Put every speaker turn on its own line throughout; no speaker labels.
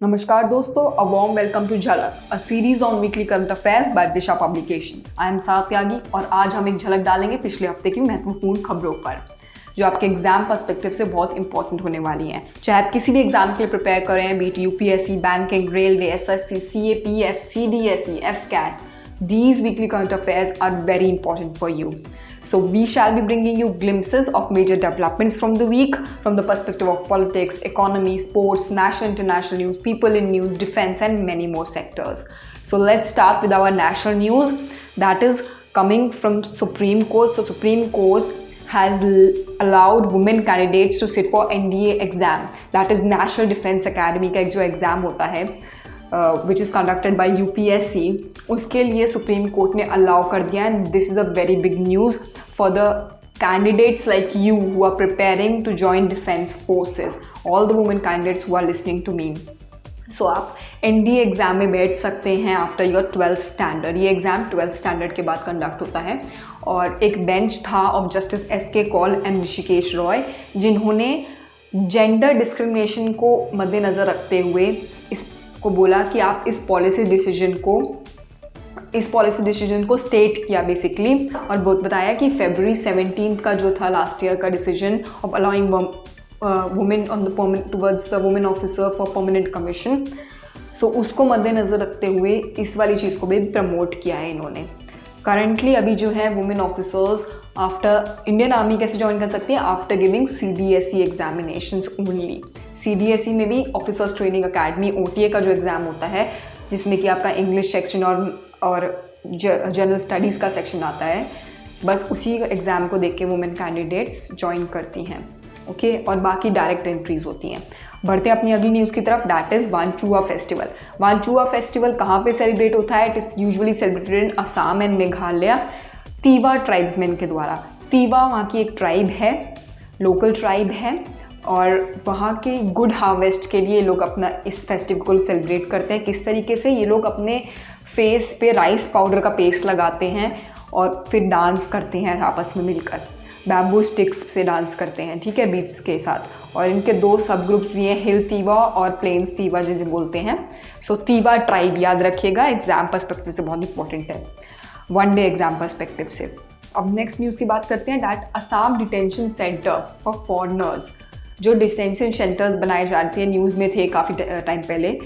नमस्कार दोस्तों, a warm welcome to झलक, a series on weekly current affairs by Disha publication. I am साथ त्यागी और आज हम एक झलक डालेंगे पिछले हफ्ते की महत्वपूर्ण खबरों पर जो आपके एग्जाम पर्सपेक्टिव से बहुत इंपॉर्टेंट होने वाली हैं। चाहे आप किसी भी एग्जाम के लिए प्रिपेयर करें, beat UPSC, banking, railway, SSC, CAPF, CDSE, AFCAT, these weekly current affairs are very important for you. So we shall be bringing you glimpses of major developments from the week from the perspective of politics, economy, sports, national, international news, people in news, defense and many more sectors. So let's start with our national news that is coming from Supreme Court. So Supreme Court has allowed women candidates to sit for NDA exam, that is National Defense Academy का एक जो exam होता है which is conducted by UPSC, उसके लिए supreme court ने allow कर दिया and this is a very big news for the candidates like you who are preparing to join defence forces, all the women candidates who are listening to me. So आप NDA exam में बैठ सकते हैं after your 12th standard. ये exam 12th standard के बाद conduct होता है और एक बेंच था of justice SK Kaul and Rishikesh Roy जिन्होंने जेंडर डिस्क्रिमिनेशन को मद्देनज़र रखते हुए को बोला कि आप इस पॉलिसी डिसीजन को स्टेट किया बेसिकली और बताया कि February 17 का जो था लास्ट ईयर का decision of allowing women on the towards the women officer for permanent commission, so उसको मद्देनज़र रखते हुए इस वाली चीज़ को भी प्रमोट किया है इन्होंने। करंटली अभी जो है women officers after Indian army कैसे ज्वाइन कर सकती हैं? After giving CDSE examinations only. CDSE में भी ऑफिसर्स ट्रेनिंग अकेडमी OTA का जो एग्ज़ाम होता है जिसमें कि आपका इंग्लिश सेक्शन और जनरल स्टडीज़ का सेक्शन आता है, बस उसी एग्ज़ाम को देख के वुमेन कैंडिडेट्स ज्वाइन करती हैं। ओके, और बाकी डायरेक्ट एंट्रीज होती हैं। बढ़ते हैं अपनी अगली न्यूज़ की तरफ, दैट इज़ वानचुआ फेस्टिवल। वानचुआ फेस्टिवल कहाँ पे सेलिब्रेट होता है? It is usually celebrated in Assam and Meghalaya Tiwa tribesman के द्वारा। तीवा वहाँ की एक ट्राइब है, लोकल ट्राइब है और वहाँ के गुड हार्वेस्ट के लिए लोग अपना इस फेस्टिवल को सेलिब्रेट करते हैं। किस तरीके से? ये लोग अपने फेस पे राइस पाउडर का पेस्ट लगाते हैं और फिर डांस करते हैं आपस में मिलकर, बैम्बू स्टिक्स से डांस करते हैं, ठीक है, बीट्स के साथ। और इनके दो सब ग्रुप्स भी हैं, हिल तीवा और प्लेन्स तीवा जिसे बोलते हैं। सो तीवा ट्राइब याद रखिएगा, एग्जाम पर्सपेक्टिव से बहुत इंपॉर्टेंट है, वन डे एग्जाम पर्सपेक्टिव से। अब नेक्स्ट न्यूज़ की बात करते हैं, that Assam detention centre for foreigners, जो डिटेंशन सेंटर्स बनाए जाते हैं, न्यूज़ में थे काफ़ी टाइम पहले,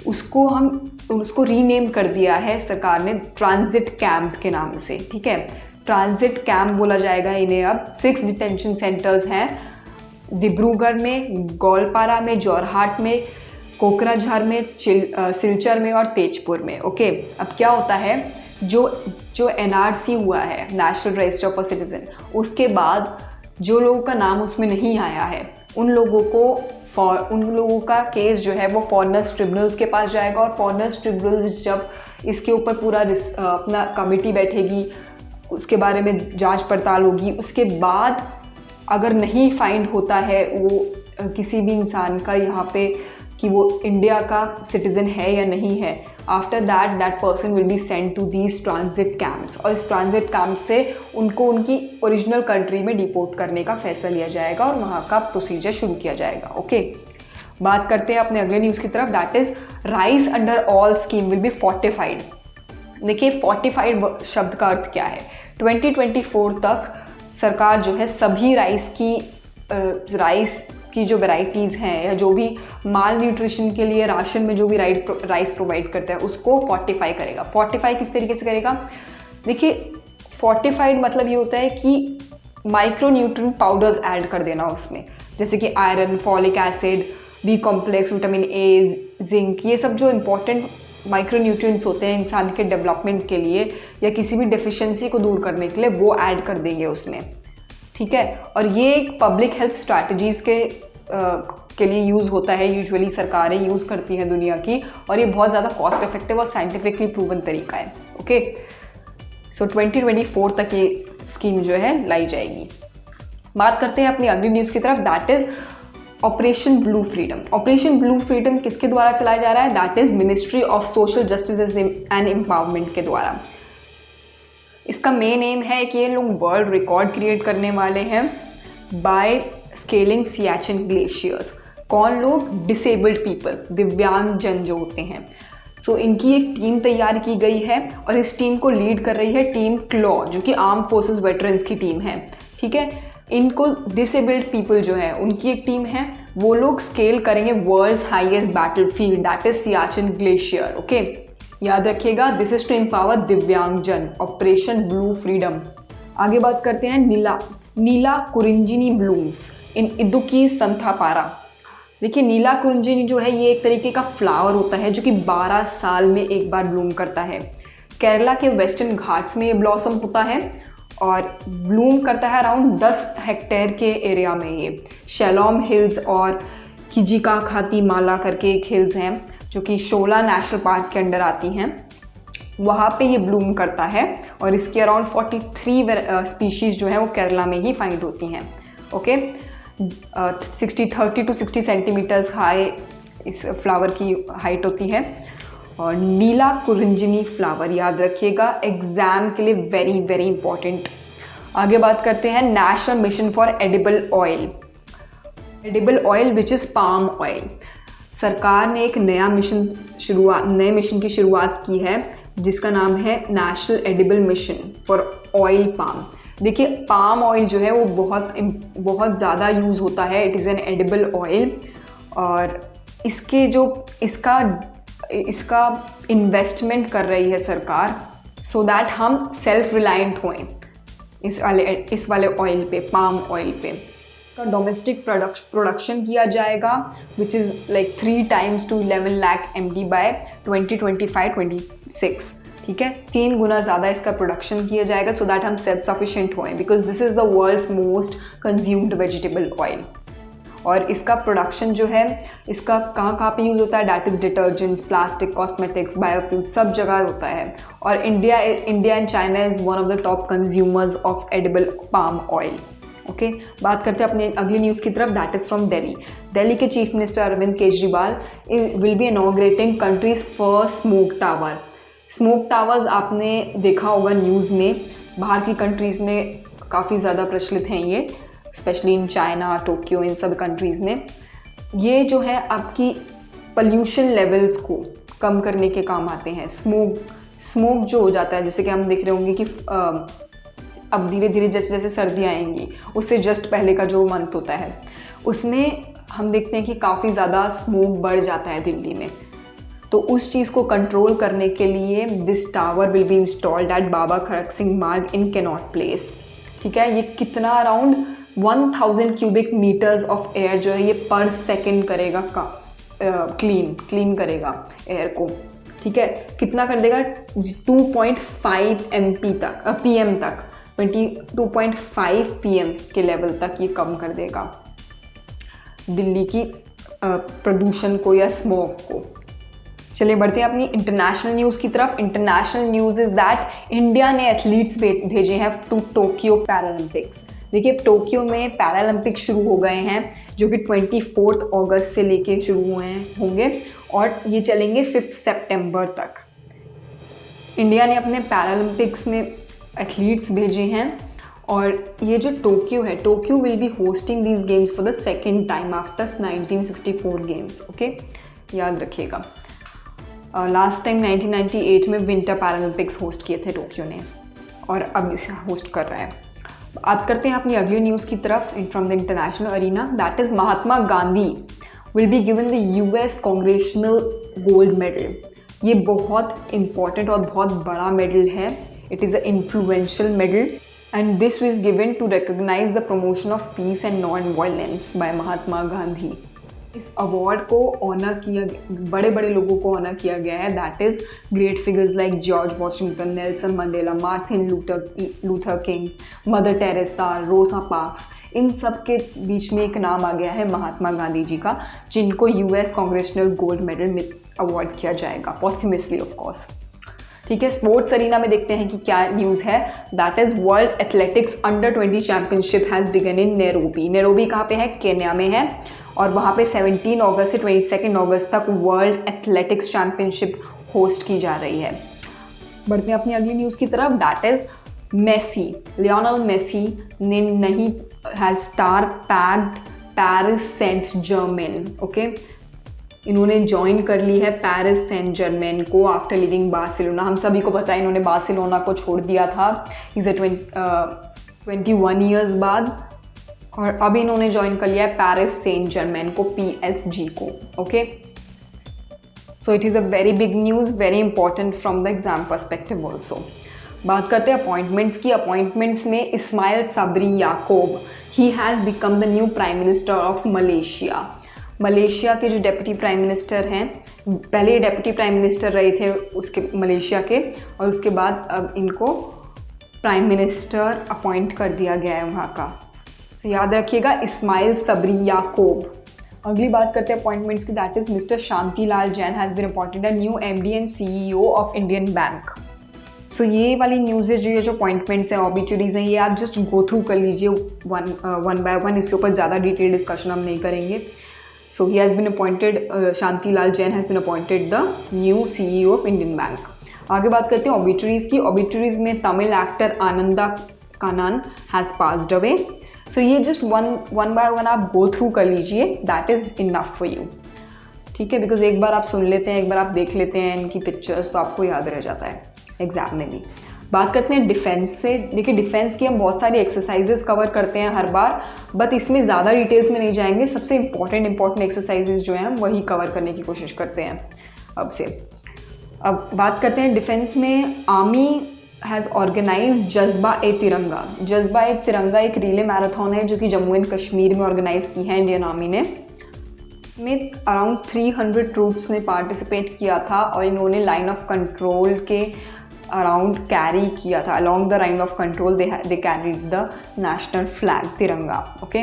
उसको रीनेम कर दिया है सरकार ने ट्रांजिट कैंप के नाम से, ठीक है। ट्रांजिट कैंप बोला जाएगा इन्हें अब। 6 डिटेंशन सेंटर्स हैं डिब्रूगढ़ में, गोलपारा में, जोरहाट में, कोकराझार में, सिलचर में और तेजपुर में। ओके, अब क्या होता है, जो NRC हुआ है, नेशनल रजिस्टर ऑफ सिटीजन, उसके बाद जो लोगों का नाम उसमें नहीं आया है उन लोगों का केस जो है वो फॉरेनर्स ट्रिब्यूनल्स के पास जाएगा और फॉरेनर्स ट्रिब्यूनल्स जब इसके ऊपर पूरा अपना कमेटी बैठेगी, उसके बारे में जांच पड़ताल होगी, उसके बाद अगर नहीं फाइंड होता है वो किसी भी इंसान का यहाँ पे कि वो इंडिया का सिटीज़न है या नहीं है, after that person will be send to these transit camps और इस ट्रांजिट कैंप से उनको उनकी ओरिजिनल कंट्री में डिपोर्ट करने का फैसला लिया जाएगा और वहाँ का प्रोसीजर शुरू किया जाएगा। ओके, बात करते हैं अपने अगले न्यूज़ की तरफ, that is rice under all scheme will be fortified. देखिए, फोर्टिफाइड शब्द का अर्थ क्या है? 2024 तक सरकार जो है सभी राइस की जो वेराइटीज़ हैं या जो भी माल न्यूट्रिशन के लिए राशन में जो भी राइस प्रोवाइड करता है उसको फोर्टिफाई करेगा। फोर्टिफाई किस तरीके से करेगा? देखिए, फोर्टिफाइड मतलब ये होता है कि माइक्रो न्यूट्रिएंट पाउडर्स ऐड कर देना उसमें, जैसे कि iron, folic acid, B complex, vitamin A, zinc, ये सब जो इम्पॉर्टेंट माइक्रो न्यूट्रिएंट्स होते हैं इंसान के डेवलपमेंट के लिए या किसी भी डेफिशिएंसी को दूर करने के लिए, वो ऐड कर देंगे उसमें, ठीक है। और ये एक पब्लिक हेल्थ स्ट्रैटेजीज़ के लिए यूज़ होता है, यूजुअली सरकारें यूज़ करती हैं दुनिया की, और ये बहुत ज़्यादा कॉस्ट इफेक्टिव और साइंटिफिकली प्रूवन तरीका है। ओके, सो 2024 तक ये स्कीम जो है लाई जाएगी। बात करते हैं अपनी अगली न्यूज़ की तरफ, that is operation blue freedom. Operation blue freedom किसके द्वारा चलाया जा रहा है? That is ministry of social justice and empowerment के द्वारा। इसका मेन एम है कि ये लोग वर्ल्ड रिकॉर्ड क्रिएट करने वाले हैं बाय स्केलिंग सियाचिन ग्लेशियर्स। कौन लोग? डिसेबल्ड पीपल, दिव्यांग जन जो होते हैं। सो इनकी एक टीम तैयार की गई है और इस टीम को लीड कर रही है टीम क्लॉ, जो कि आर्म फोर्सेस वेटरन्स की टीम है। ठीक है, इनको डिसेबल्ड पीपल जो है उनकी एक टीम है, वो लोग स्केल करेंगे world's highest battlefield, that is Siachen glacier. Okay, याद रखिएगा, दिस इज टू एम्पावर दिव्यांगजन, ऑपरेशन ब्लू फ्रीडम। आगे बात करते हैं नीला कुरिंजिनी ब्लूम्स इन इदुक्की संथापारा। देखिए, नीला कुरिंजिनी जो है ये एक तरीके का फ्लावर होता है जो कि 12 साल में एक बार ब्लूम करता है। केरला के वेस्टर्न घाट्स में ये ब्लॉसम होता है और ब्लूम करता है अराउंड 10 हेक्टेयर के एरिया में। ये शेलोम हिल्स और किजिका खाती माला करके एक हिल्स हैं जो कि शोला नेशनल पार्क के अंडर आती हैं, वहाँ पे ये ब्लूम करता है और इसकी अराउंड 43 स्पीशीज़ जो है वो केरला में ही फाइंड होती हैं। ओके, 30 to 60 सेंटीमीटर्स हाई इस फ्लावर की हाइट होती है। और नीला कुरिंजिनी फ्लावर याद रखिएगा, एग्जाम के लिए वेरी वेरी इंपॉर्टेंट। आगे बात करते हैं national mission for edible oil which is palm oil. सरकार ने एक नए मिशन की शुरुआत की है जिसका नाम है national edible mission for oil palm. देखिए, पाम ऑयल जो है वो बहुत ज़्यादा यूज़ होता है, it is an edible oil, और इसका इन्वेस्टमेंट कर रही है सरकार सो दैट हम सेल्फ रिलायंट हों इस वाले ऑयल पे, पाम ऑयल पे। का डोमेस्टिक प्रोडक्शन किया जाएगा which is like 3 times to 11 lakh MT by 2025-26। ठीक है, 3 गुना ज़्यादा इसका प्रोडक्शन किया जाएगा सो दैट हम सेल्फ सफिशिएंट होएं, because this is the world's most consumed vegetable oil. और इसका प्रोडक्शन जो है इसका कहाँ पे यूज़ होता है, that is detergents, plastic, cosmetics, biofuel, सब जगह होता है। और India and China is one of the top consumers of edible palm oil. Okay, बात करते हैं अपने अगली न्यूज़ की तरफ, दैट इज़ फ्रॉम दिल्ली के chief minister Arvind Kejriwal will be inaugurating country's first smoke tower. Smoke towers आपने देखा होगा न्यूज़ में, बाहर की कंट्रीज़ में काफ़ी ज़्यादा प्रचलित हैं ये, स्पेशली इन चाइना, टोक्यो, इन सब कंट्रीज़ में। ये जो है आपकी पॉल्यूशन लेवल्स को कम करने के काम आते हैं। स्मोक जो हो जाता है, जैसे कि हम देख रहे होंगे कि अब धीरे धीरे जैसे जैसे सर्दियाँ आएंगी उससे जस्ट पहले का जो मंथ होता है उसमें हम देखते हैं कि काफ़ी ज़्यादा स्मोक बढ़ जाता है दिल्ली में। तो उस चीज़ को कंट्रोल करने के लिए this tower will be installed at Baba Kharak Singh Marg in Connaught Place. ठीक है, ये कितना around 1000 cubic metres of air जो है ये पर सेकेंड करेगा, क्लीन करेगा एयर को। ठीक है, कितना कर देगा, 2.5 MP तक, PM तक, 22.5 PM के लेवल तक ये कम कर देगा दिल्ली की प्रदूषण को या स्मोक को। चलिए बढ़ते हैं अपनी इंटरनेशनल न्यूज़ की तरफ। International news is that India ने एथलीट्स भेजे हैं टू टोक्यो पैरालंपिक्स। देखिए, टोक्यो में पैरालंपिक्स शुरू हो गए हैं जो कि 24 अगस्त से लेके शुरू होंगे और ये चलेंगे 5 सितंबर तक। इंडिया ने अपने पैरालंपिक्स में एथलीट्स भेजे हैं और ये जो टोक्यो है, Tokyo will be hosting these games for the second time after 1964 games. Okay, याद रखिएगा। लास्ट टाइम 1998 में विंटर पैरालंपिक्स होस्ट किए थे टोक्यो ने और अब इसे होस्ट कर रहा है। बात करते हैं अपनी अगली न्यूज़ की तरफ from the international arena, that is Mahatma Gandhi will be given the US congressional gold medal. ये बहुत इंपॉर्टेंट और बहुत बड़ा मेडल है। It is a influential medal and this is given to recognise the promotion of peace and non violence by Mahatma Gandhi. इस award को honour किया, बड़े बड़े लोगों को ऑनर किया गया है, that is great figures like George Washington, Nelson Mandela, Martin Luther King, Mother Teresa, Rosa Parks. इन सब के बीच में एक नाम आ गया है महात्मा गांधी जी का, जिनको US congressional gold medal award किया जाएगा पोस्टह्यूमसली ऑफ कोर्स। ठीक है, स्पोर्ट्स अरीना में देखते हैं कि क्या न्यूज़ है, that is world athletics under 20 championship has begun in Nairobi. Nairobi कहाँ पे है, केन्या में है और वहाँ पे 17 अगस्त से 22 अगस्त तक वर्ल्ड एथलेटिक्स चैम्पियनशिप होस्ट की जा रही है। बढ़ते हैं अपनी अगली न्यूज़ की तरफ, that is Messi, Lionel Messi ने नहीं has star packed Paris Saint Germain. Okay, इन्होंने ज्वाइन कर ली है पेरिस सेंट जर्मेन को आफ्टर लिविंग बार्सिलोना। हम सभी को पता है इन्होंने बार्सिलोना को छोड़ दिया था इज 21 ईयर्स बाद, और अब इन्होंने ज्वाइन कर लिया है पेरिस सेंट जर्मेन को, PSG को। Okay, so it is a very big news, very important from the exam perspective also. बात करते हैं अपॉइंटमेंट्स की। अपॉइंटमेंट्स में Ismail Sabri Yaakob, he has become the new prime minister of Malaysia. Malaysia के जो deputy prime minister हैं, पहले deputy prime minister रहे थे उसके मलेशिया के, और उसके बाद अब इनको प्राइम मिनिस्टर अपॉइंट कर दिया गया है वहाँ का। तो याद रखिएगा, इस्माइल सबरी याकूब। अगली बात करते हैं अपॉइंटमेंट्स की, that is mister Shantilal Jain has been appointed a new MD and CEO of Indian Bank. So ये वाली न्यूज़ जो ये जो अपॉइंटमेंट्स हैं, ऑबिचुरीज हैं, ये आप जस्ट गो थ्रू कर लीजिए वन बाय वन। इसके ऊपर ज़्यादा डिटेल डिस्कशन हम नहीं करेंगे। So he has been appointed, Shantilal Jain has been appointed the new CEO of Indian Bank. आगे बात करते हैं ऑबिचुरीज की। ऑबिचुरीज में Tamil actor Ananda Kannan has passed away. So ये जस्ट वन बाय वन आप गो थ्रू कर लीजिए, that is enough for you. ठीक है, बिकॉज एक बार आप सुन लेते हैं, एक बार आप देख लेते हैं इनकी पिक्चर्स, तो आपको याद रह जाता है एग्जाम में भी। बात करते हैं डिफेंस से। देखिए, डिफेंस की हम बहुत सारी एक्सरसाइजेस कवर करते हैं हर बार, बट इसमें ज़्यादा डिटेल्स में नहीं जाएंगे। सबसे इंपॉर्टेंट एक्सरसाइजेस जो हैं हम वही कवर करने की कोशिश करते हैं अब से। अब बात करते हैं डिफेंस में, आर्मी हैज़ ऑर्गेनाइज जज्बा ए तिरंगा। जज्बा ए तिरंगा एक रिले मैराथन है जो कि जम्मू एंड कश्मीर में ऑर्गेनाइज की है इंडियन आर्मी ने। में अराउंड 300 ट्रूप्स ने पार्टिसिपेट किया था, और इन्होंने लाइन ऑफ कंट्रोल के अराउंड कैरी किया था। Along the line of control they carried the national flag, Tiranga. Okay,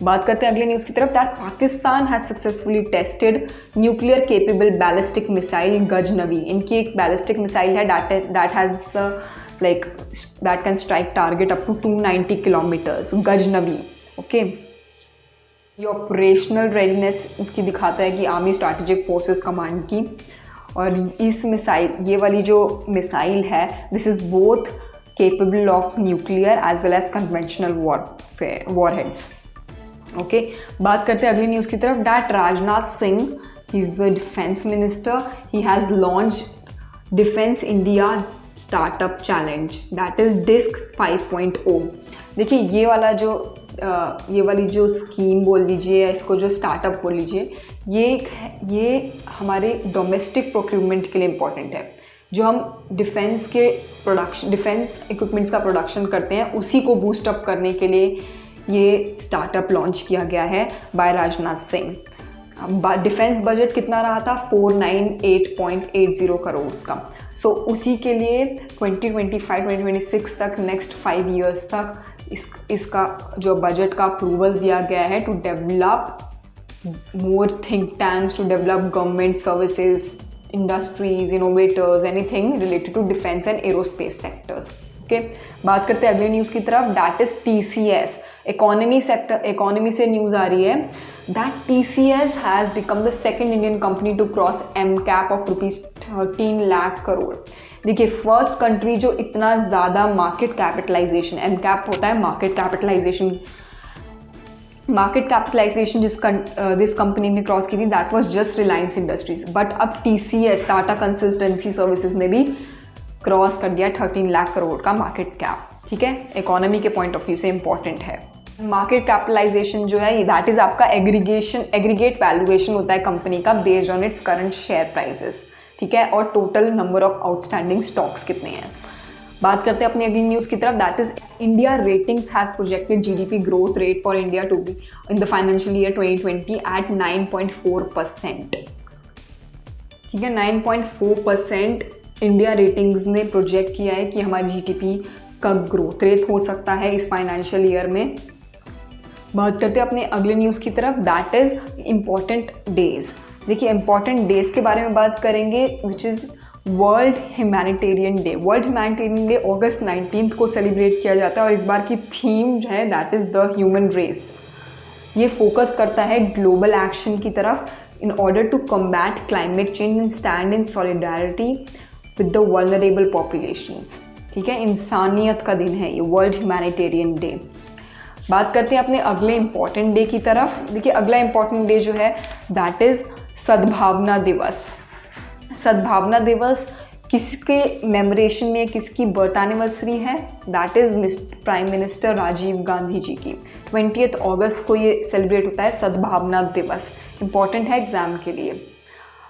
बात करते हैं अगले न्यूज़ की तरफ, that Pakistan has successfully tested nuclear capable ballistic missile Ghaznavi. इनकी एक बैलिस्टिक मिसाइल है that has the like that can strike target up to 290 kilometres, Ghaznavi. Okay, ये ऑपरेशनल रेडीनेस इसकी दिखाता है कि आर्मी स्ट्रैटेजिक फोर्सेस कमांड की। और इस मिसाइल, ये वाली जो मिसाइल है, this is both capable of nuclear as well as conventional warheads. Okay, बात करते हैं अगली न्यूज़ की तरफ, that Rajnath Singh, he is the defence minister, he has launch defence India startup challenge, that is disc 5.0। देखिए, ये वाली जो स्कीम बोल लीजिए, इसको जो स्टार्टअप बोल लीजिए, ये हमारे डोमेस्टिक प्रोक्यूरमेंट के लिए इम्पॉर्टेंट है। जो हम डिफेंस इक्विपमेंट्स का प्रोडक्शन करते हैं, उसी को बूस्ट अप करने के लिए ये स्टार्टअप लॉन्च किया गया है by Rajnath Singh. Defence budget कितना रहा था? 498.80 करोड़ का। सो उसी के लिए 2025-2026 तक, नेक्स्ट 5 ईयर्स तक इसका जो बजट का अप्रूवल दिया गया है to develop more think tanks, to develop government services, industries, innovators, anything related to defence and aerospace sectors. Okay, बात करते हैं अगले न्यूज़ की तरफ, दैट इज TCS। इकोनॉमी से न्यूज़ आ रही है that TCS has become the second Indian company to cross MCAP of ₹13 lakh crore. देखिए, फर्स्ट कंट्री जो इतना ज़्यादा मार्केट कैपिटलाइजेशन, MCAP होता है मार्केट कैपिटलाइजेशन दिस कंपनी ने क्रॉस की थी, that was just Reliance industries. But अब TCS, टाटा कंसल्टेंसी सर्विसेज ने भी क्रॉस कर दिया 13 लाख करोड़ का मार्केट कैप। ठीक है, इकोनॉमी के पॉइंट ऑफ व्यू से इंपॉर्टेंट है। मार्केट कैपिटलाइजेशन जो है, दैट इज आपका एग्रीगेट वैल्यूएशन होता है कंपनी का based on its current share prices. ठीक है, और total number of outstanding stocks कितने हैं। बात करते हैं अपनी अगली न्यूज़ की तरफ, that is India ratings has projected GDP growth rate for India to be in the financial year 2020 at 9.4%। ठीक है, 9.4% इंडिया रेटिंग्स ने प्रोजेक्ट किया है कि हमारी GDP का ग्रोथ रेट हो सकता है इस फाइनेंशियल ईयर में। बात करते हैं अपने अगले न्यूज़ की तरफ, दैट इज इम्पॉर्टेंट डेज। देखिए, इम्पॉर्टेंट डेज के बारे में बात करेंगे, which is world humanitarian day. World humanitarian day अगस्त 19 को सेलिब्रेट किया जाता है, और इस बार की थीम जो है that is the human race. ये फोकस करता है ग्लोबल एक्शन की तरफ in order to combat climate change and stand in solidarity with the vulnerable populations. ठीक है, इंसानियत का दिन है ये वर्ल्ड ह्यूमैनिटेरियन डे। बात करते हैं अपने अगले इम्पॉर्टेंट डे की तरफ। देखिए अगला इम्पॉर्टेंट डे जो है दैट इज़ सद्भावना दिवस। सद्भावना दिवस किसके मेमोरेशन में, किसकी बर्थ एनिवर्सरी है? That is prime minister Rajiv Gandhi ji की। 20 अगस्त को ये सेलिब्रेट होता है सद्भावना दिवस। इम्पॉर्टेंट है एग्जाम के लिए।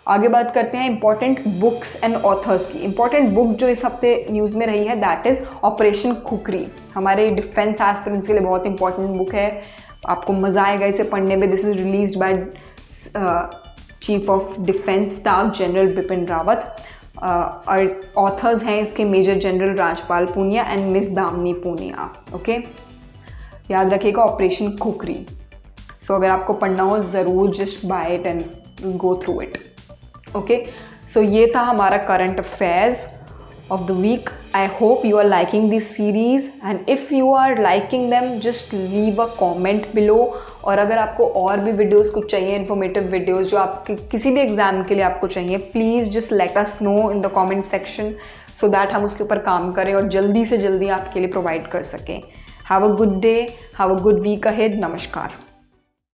आगे बात करते हैं इंपॉर्टेंट बुक्स एंड ऑथर्स की। इंपॉर्टेंट बुक जो इस हफ्ते न्यूज़ में रही है दैट इज़ ऑपरेशन खुखरी। हमारे डिफेंस एस्पिरेंट्स के लिए बहुत इंपॉर्टेंट बुक है, आपको मज़ा आएगा इसे पढ़ने में। This is released by chief of defence staff general Bipin Rawat. और ऑथर्स हैं इसके major general Rajpal Punia and miss Damini Punia. Okay, याद रखिएगा ऑपरेशन खुखरी। सो अगर आपको पढ़ना हो ज़रूर just buy it and go through it. Okay, so ये था हमारा current affairs of the week. I hope you are liking this series and if you are liking them just leave a comment below. और अगर आपको और भी videos कुछ चाहिए, इन्फॉर्मेटिव वीडियोस जो आपके किसी भी एग्जाम के लिए आपको चाहिए, please just let us know in the comment section so that हम उसके ऊपर काम करें और जल्दी से जल्दी आपके लिए प्रोवाइड कर सकें। Have a good day, have a good week ahead. नमस्कार।